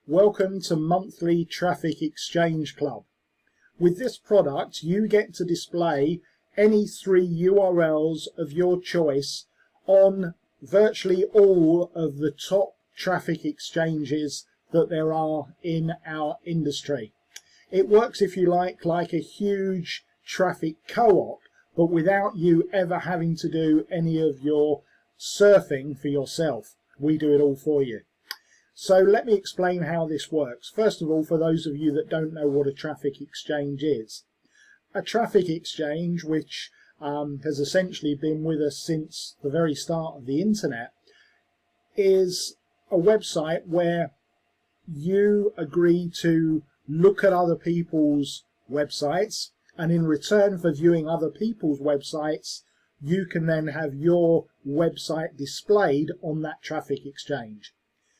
Welcome to Monthly Traffic Exchange Club. With this product, you get to display any 3 URLs of your choice on virtually all of the top traffic exchanges that there are in our industry. It works, if you like a huge traffic co-op, but without you ever having to do any of your surfing for yourself. We do it all for you. So let me explain how this works. First of all, for those of you that don't know what a traffic exchange is. A traffic exchange, which has essentially been with us since the very start of the internet, is a website where you agree to look at other people's websites, and in return for viewing other people's websites, you can then have your website displayed on that traffic exchange.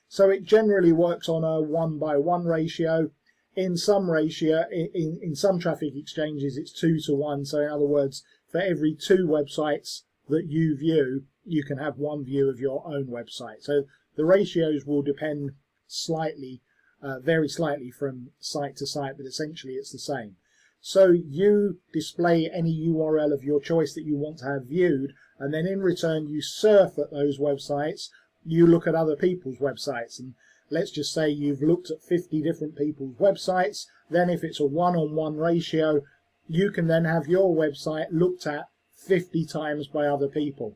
So it generally works on a 1:1 ratio. In some traffic exchanges it's 2:1. So in other words, for every 2 websites that you view, you can have 1 view of your own website. So the ratios will depend slightly, very slightly from site to site, but essentially it's the same. So you display any URL of your choice that you want to have viewed, and then in return you surf at those websites. You look at other people's websites, and let's just say you've looked at 50 different people's websites. Then if it's a 1:1 ratio, you can then have your website looked at 50 times by other people.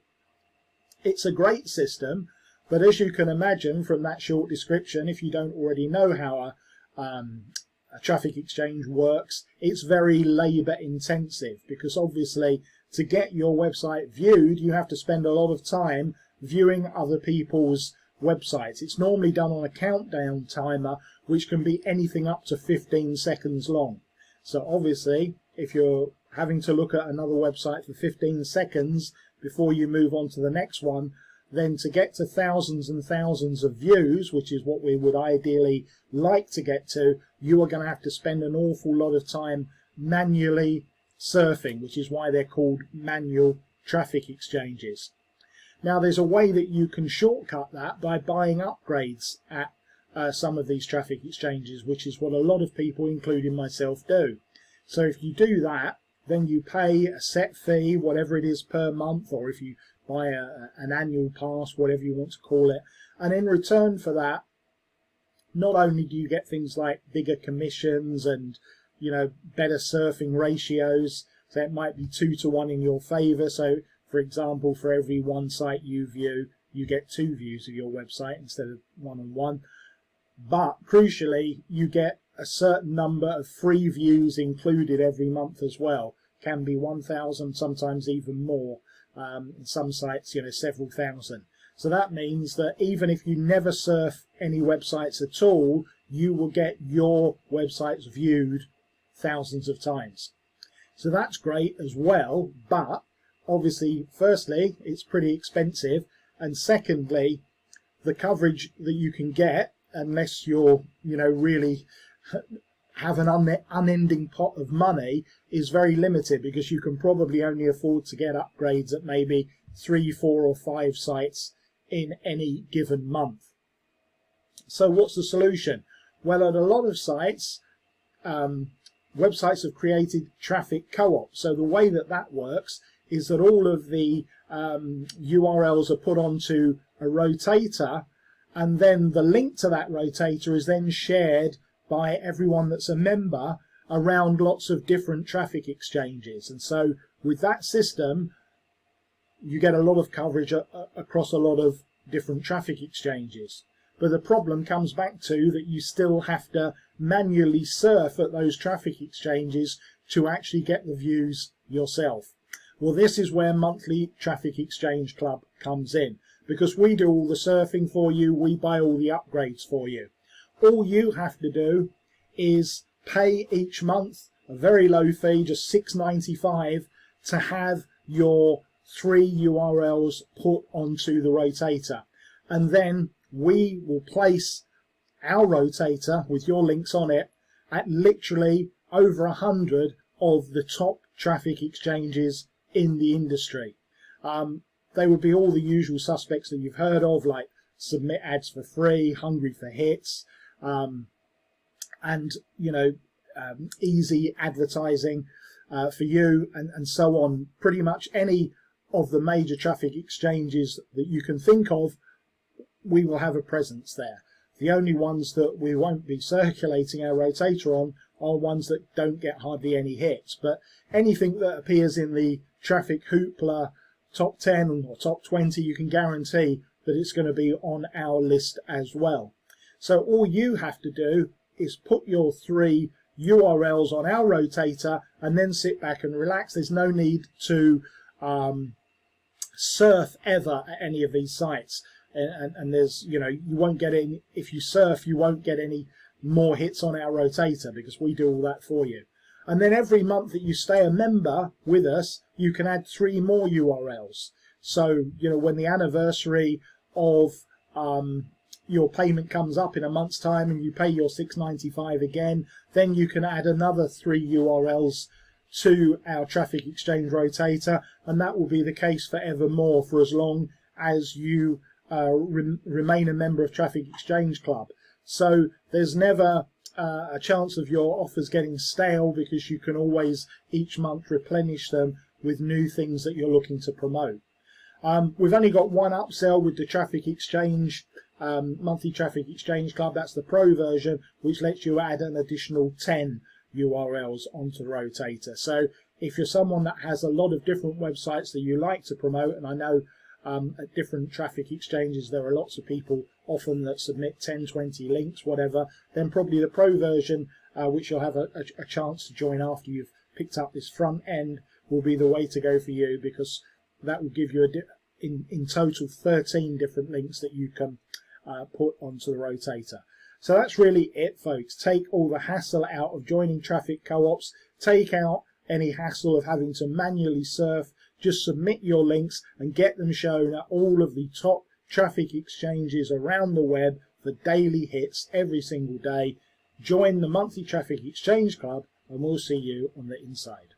It's a great system, but as you can imagine from that short description, if you don't already know how a traffic exchange works, it's very labor intensive, because obviously to get your website viewed you have to spend a lot of time viewing other people's websites. It's normally done on a countdown timer, which can be anything up to 15 seconds long. So obviously if you're having to look at another website for 15 seconds before you move on to the next one, then to get to thousands and thousands of views, which is what we would ideally like to get to, you are going to have to spend an awful lot of time manually surfing, which is why they're called manual traffic exchanges. Now there's a way that you can shortcut that by buying upgrades at some of these traffic exchanges, which is what a lot of people, including myself, do. So if you do that, then you pay a set fee, whatever it is per month, or if you buy an annual pass, whatever you want to call it, and in return for that, not only do you get things like bigger commissions and better surfing ratios, so it might be 2:1 in your favor. So for example, for every 1 site you view, you get 2 views of your website instead of 1:1. But crucially, you get a certain number of free views included every month as well. Can be 1,000, sometimes even more. Some sites, several thousand. So that means that even if you never surf any websites at all, you will get your websites viewed thousands of times. So that's great as well, but obviously, firstly, it's pretty expensive, and secondly, the coverage that you can get, unless you're, really have an unending pot of money, is very limited, because you can probably only afford to get upgrades at maybe 3, 4 or 5 sites in any given month. So what's the solution? Well, at a lot of sites, websites have created traffic co-ops. So the way that works is that all of the URLs are put onto a rotator, and then the link to that rotator is then shared by everyone that's a member around lots of different traffic exchanges. And so with that system, you get a lot of coverage across a lot of different traffic exchanges. But the problem comes back to that you still have to manually surf at those traffic exchanges to actually get the views yourself. Well, this is where Monthly Traffic Exchange Club comes in, because we do all the surfing for you, we buy all the upgrades for you. All you have to do is pay each month a very low fee, just $6.95, to have your 3 URLs put onto the rotator. And then we will place our rotator with your links on it at literally over 100 of the top traffic exchanges in the industry. They would be all the usual suspects that you've heard of, like Submit Ads for Free, Hungry for Hits, and easy advertising for you, and so on. Pretty much any of the major traffic exchanges that you can think of, we will have a presence there. The only ones that we won't be circulating our rotator on are ones that don't get hardly any hits, but anything that appears in the Traffic Hoopla top 10 or top 20, you can guarantee that it's going to be on our list as well. So all you have to do is put your 3 URLs on our rotator and then sit back and relax. There's no need to surf ever at any of these sites, and there's you won't get any. If you surf, you won't get any more hits on our rotator because we do all that for you. And then every month that you stay a member with us, you can add 3 more URLs. So when the anniversary of your payment comes up in a month's time and you pay your $6.95 again, then you can add another 3 URLs to our Traffic Exchange rotator, and that will be the case forevermore for as long as you remain a member of Traffic Exchange Club. So there's never a chance of your offers getting stale, because you can always each month replenish them with new things that you're looking to promote. We've only got one upsell with the Traffic Exchange monthly Traffic Exchange Club. That's the Pro version, which lets you add an additional 10 URLs onto the rotator. So if you're someone that has a lot of different websites that you like to promote, and I know at different traffic exchanges there are lots of people often that submit 10, 20 links, whatever, then probably the Pro version, which you'll have a chance to join after you've picked up this front end, will be the way to go for you, because that will give you in total 13 different links that you can put onto the rotator. So that's really it, folks. Take all the hassle out of joining traffic co-ops. Take out any hassle of having to manually surf. Just submit your links and get them shown at all of the top traffic exchanges around the web for daily hits every single day. Join the monthly Traffic Exchange Club and we'll see you on the inside.